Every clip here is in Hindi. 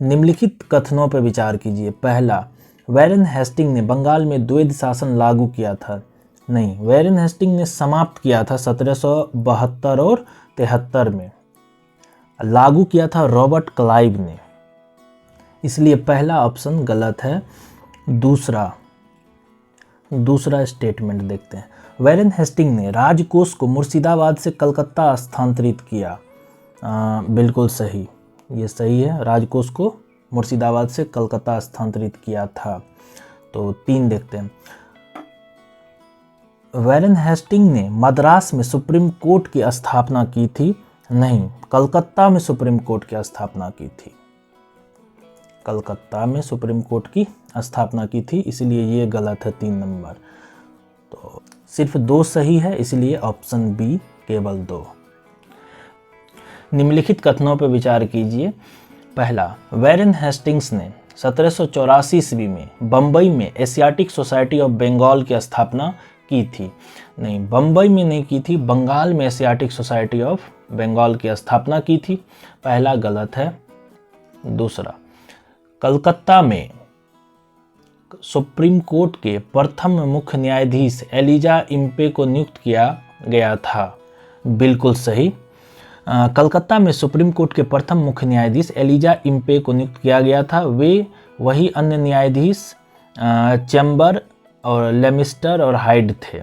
निम्नलिखित कथनों पर विचार कीजिए। पहला, वैरेन हेस्टिंग ने बंगाल में द्वैध शासन लागू किया था। नहीं, वैरेन हेस्टिंग ने समाप्त किया था 1772 और 73 में। लागू किया था रॉबर्ट क्लाइव ने, इसलिए पहला ऑप्शन गलत है। दूसरा स्टेटमेंट देखते हैं। वैरेन हेस्टिंग ने राजकोष को मुर्शिदाबाद से कलकत्ता स्थानांतरित किया। बिल्कुल सही, ये सही है। राजकोष को मुर्शिदाबाद से कलकत्ता स्थानांतरित किया था। तो 3 देखते हैं। वैरेन हेस्टिंग ने मद्रास में सुप्रीम कोर्ट की स्थापना की थी। नहीं, कलकत्ता में सुप्रीम कोर्ट की स्थापना की थी। कलकत्ता में सुप्रीम कोर्ट की स्थापना की थी, इसलिए ये गलत है 3 नंबर। तो सिर्फ 2 सही है, इसलिए ऑप्शन बी केवल 2। निम्नलिखित कथनों पर विचार कीजिए। पहला, वैरेन हेस्टिंग्स ने 1784 ईस्वी में बम्बई में एशियाटिक सोसाइटी ऑफ बंगाल की स्थापना की थी। नहीं, बम्बई में नहीं की थी, बंगाल में एशियाटिक सोसाइटी ऑफ बंगाल की स्थापना की थी। पहला गलत है। दूसरा, कलकत्ता में सुप्रीम कोर्ट के प्रथम मुख्य न्यायाधीश एलिजा इम्पे को नियुक्त किया गया था। बिल्कुल सही। कलकत्ता में सुप्रीम कोर्ट के प्रथम मुख्य न्यायाधीश एलिजा इम्पे को नियुक्त किया गया था। वे वही अन्य न्यायाधीश चैम्बर और लेमिस्टर और हाइड थे,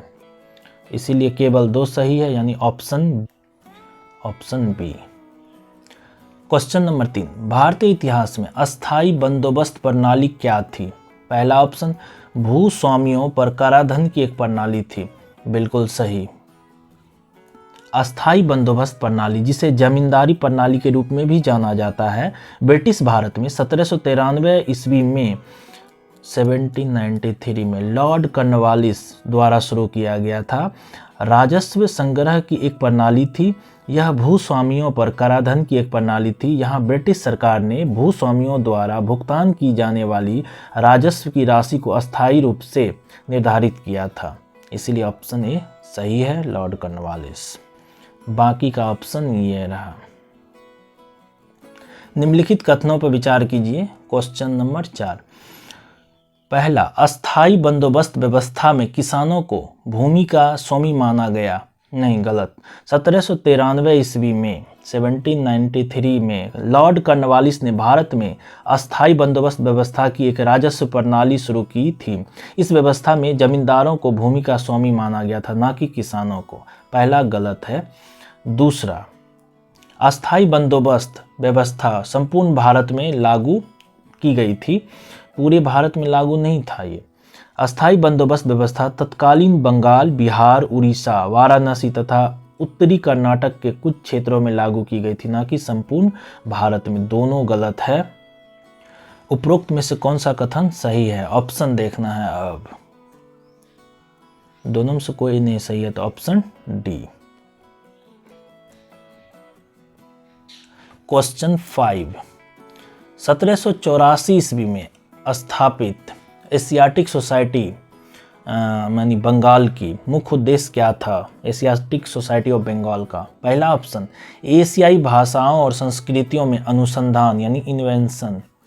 इसीलिए केवल 2 सही है, यानी ऑप्शन बी। क्वेश्चन नंबर 3, भारतीय इतिहास में अस्थायी बंदोबस्त प्रणाली क्या थी? पहला ऑप्शन, भूस्वामियों पर कराधान की एक प्रणाली थी। बिल्कुल सही। अस्थायी बंदोबस्त प्रणाली, जिसे जमींदारी प्रणाली के रूप में भी जाना जाता है, ब्रिटिश भारत में 1793 ईस्वी में 1793 में लॉर्ड कॉर्नवालिस द्वारा शुरू किया गया था। राजस्व संग्रह की एक प्रणाली थी। यह भूस्वामियों पर कराधान की एक प्रणाली थी। यहाँ ब्रिटिश सरकार ने भूस्वामियों द्वारा भुगतान की जाने वाली राजस्व की राशि को अस्थायी रूप से निर्धारित किया था, इसलिए ऑप्शन ए सही है, लॉर्ड कॉर्नवालिस। बाकी का ऑप्शन ये रहा। निम्नलिखित कथनों पर विचार कीजिए। क्वेश्चन नंबर 4, पहला, अस्थायी बंदोबस्त व्यवस्था में किसानों को भूमि का स्वामी माना गया। नहीं, गलत। 1793 ईस्वी में 1793 में लॉर्ड कॉर्नवालिस ने भारत में अस्थायी बंदोबस्त व्यवस्था की एक राजस्व प्रणाली शुरू की थी। इस व्यवस्था में जमींदारों को भूमि का स्वामी माना गया था, ना कि किसानों को। पहला गलत है। दूसरा, अस्थायी बंदोबस्त व्यवस्था संपूर्ण भारत में लागू की गई थी, पूरे भारत में लागू नहीं था। ये अस्थायी बंदोबस्त व्यवस्था तत्कालीन बंगाल, बिहार, उड़ीसा, वाराणसी तथा उत्तरी कर्नाटक के कुछ क्षेत्रों में लागू की गई थी, ना कि संपूर्ण भारत में। दोनों गलत है। उपरोक्त में से कौन सा कथन सही है? ऑप्शन देखना है अब। दोनों में से कोई नहीं सही है, तो ऑप्शन डी। क्वेश्चन 5, 1784 ईस्वी में स्थापित एशियाटिक सोसाइटी यानी बंगाल की मुख्य उद्देश्य क्या था? एशियाटिक सोसाइटी ऑफ बंगाल का पहला ऑप्शन, एशियाई भाषाओं और संस्कृतियों में अनुसंधान यानी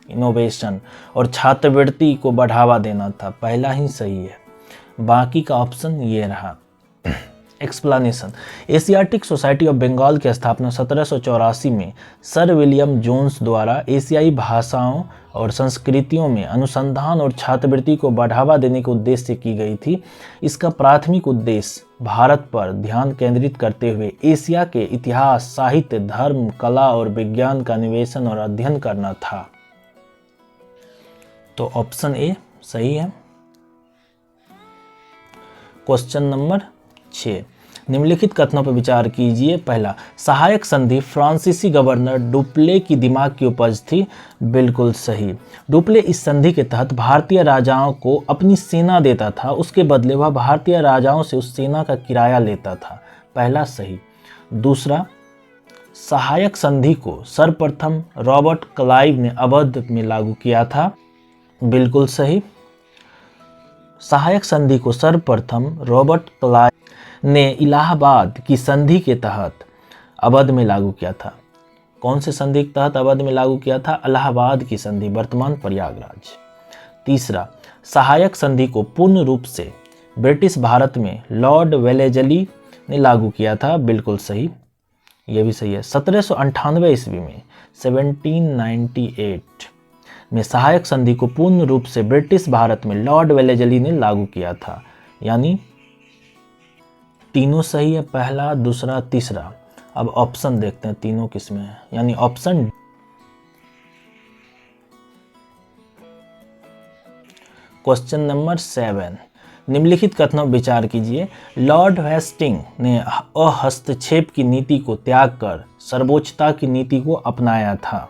इनोवेशन और छात्रवृत्ति को बढ़ावा देना था। पहला ही सही है। बाकी का ऑप्शन ये रहा। Explanation, Asiatic Society of Bengal की स्थापना 1784 में सर विलियम जोन्स द्वारा एशियाई भाषाओं और संस्कृतियों में अनुसंधान और छात्रवृत्ति को बढ़ावा देने के उद्देश्य से की गई थी। इसका प्राथमिक उद्देश्य भारत पर ध्यान केंद्रित करते हुए एशिया के इतिहास, साहित्य, धर्म, कला और विज्ञान का अन्वेषण और अध्ययन करना था। तो ऑप्शन ए सही है। क्वेश्चन नंबर 6, निम्नलिखित कथनों पर विचार कीजिए। पहला, सहायक संधि फ्रांसीसी गवर्नर डुप्ले की दिमाग की उपज थी। बिल्कुल सही। डुप्ले इस संधि के तहत भारतीय राजाओं को अपनी सेना देता था, उसके बदले वह भारतीय राजाओं से उस सेना का किराया लेता था। पहला सही। दूसरा, सहायक संधि को सर्वप्रथम रॉबर्ट क्लाइव ने अवध में लागू किया था। बिल्कुल सही। सहायक संधि को सर्वप्रथम रॉबर्ट क्लाइव ने इलाहाबाद की संधि के तहत अवध में लागू किया था। कौन से संधि के तहत अवध में लागू किया था? इलाहाबाद की संधि, वर्तमान प्रयागराज। तीसरा, सहायक संधि को पूर्ण रूप से ब्रिटिश भारत में लॉर्ड वेलेजली ने लागू किया था। बिल्कुल सही, ये भी सही है। 1798 ईस्वी में 1798 में सहायक संधि को पूर्ण रूप से ब्रिटिश भारत में लॉर्ड वेलेजली ने लागू किया था। यानी तीनों सही है, पहला, दूसरा, तीसरा। अब ऑप्शन देखते हैं तीनों किसमें है, यानी ऑप्शन। क्वेश्चन नंबर 7, निम्नलिखित कथनों पर विचार कीजिए। लॉर्ड हेस्टिंग ने हस्तक्षेप की नीति को त्याग कर सर्वोच्चता की नीति को अपनाया था।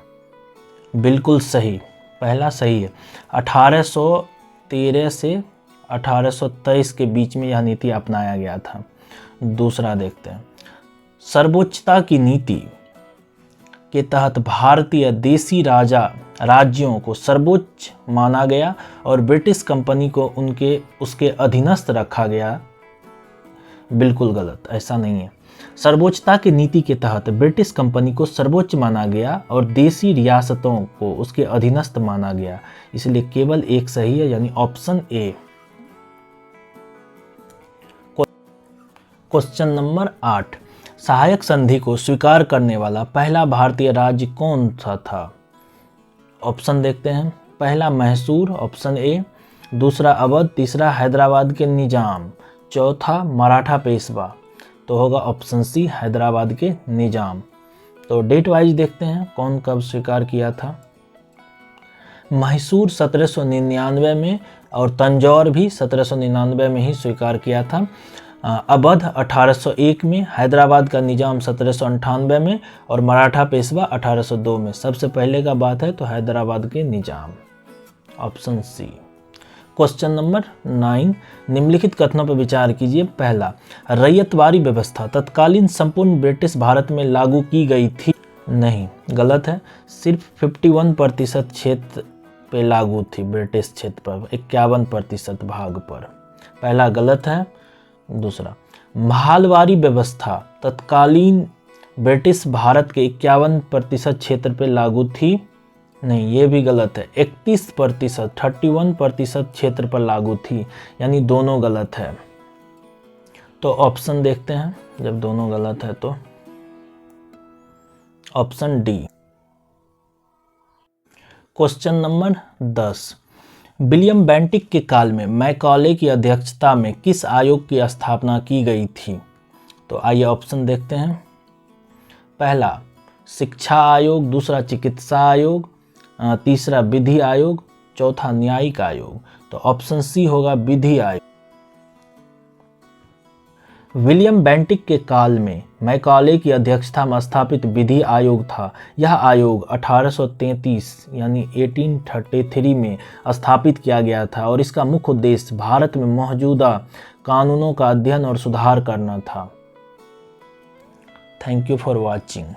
बिल्कुल सही, पहला सही है। 1813 से 1823 के बीच में यह नीति अपनाया गया था। दूसरा देखते हैं, सर्वोच्चता की नीति के तहत भारतीय देसी राज्यों को सर्वोच्च माना गया और ब्रिटिश कंपनी को उसके अधीनस्थ रखा गया। बिल्कुल गलत, ऐसा नहीं है। सर्वोच्चता की नीति के तहत ब्रिटिश कंपनी को सर्वोच्च माना गया और देसी रियासतों को उसके अधीनस्थ माना गया, इसलिए केवल एक सही है, यानी ऑप्शन ए। क्वेश्चन नंबर 8, सहायक संधि को स्वीकार करने वाला पहला भारतीय राज्य कौन सा था? ऑप्शन देखते हैं। पहला मैसूर, ऑप्शन ए। दूसरा अवध, तीसरा हैदराबाद के निजाम, चौथा मराठा पेशवा। तो होगा ऑप्शन सी, हैदराबाद के निजाम। तो डेट वाइज देखते हैं कौन कब स्वीकार किया था। मैसूर 1799 में और तंजौर भी 1799 में ही स्वीकार किया था। अवध 1801 में, हैदराबाद का निजाम 1798 में और मराठा पेशवा 1802 में। सबसे पहले का बात है तो हैदराबाद के निजाम, ऑप्शन सी। क्वेश्चन नंबर 9, निम्नलिखित कथनों पर विचार कीजिए। पहला, रैयतवारी व्यवस्था तत्कालीन संपूर्ण ब्रिटिश भारत में लागू की गई थी। नहीं, गलत है। सिर्फ 51% क्षेत्र पे लागू थी, ब्रिटिश क्षेत्र पर 51% भाग पर। पहला गलत है। दूसरा, महालवारी व्यवस्था तत्कालीन ब्रिटिश भारत के 51% क्षेत्र पे लागू थी। नहीं, ये भी गलत है। 31%, 31% क्षेत्र पर लागू थी, यानी दोनों गलत है। तो ऑप्शन देखते हैं, जब दोनों गलत है तो option D. Question number 10, William Bentinck के काल में मैकॉले की अध्यक्षता में किस आयोग की स्थापना की गई थी? तो आइए ऑप्शन देखते हैं। पहला शिक्षा आयोग, दूसरा चिकित्सा आयोग, तीसरा विधि आयोग, चौथा न्यायिक आयोग। तो ऑप्शन सी होगा विधि आयोग। विलियम बेंटिक के काल में मैकॉले की अध्यक्षता में स्थापित विधि आयोग था। यह आयोग 1833 यानी 1833 में स्थापित किया गया था और इसका मुख्य उद्देश्य भारत में मौजूदा कानूनों का अध्ययन और सुधार करना था। Thank you for watching.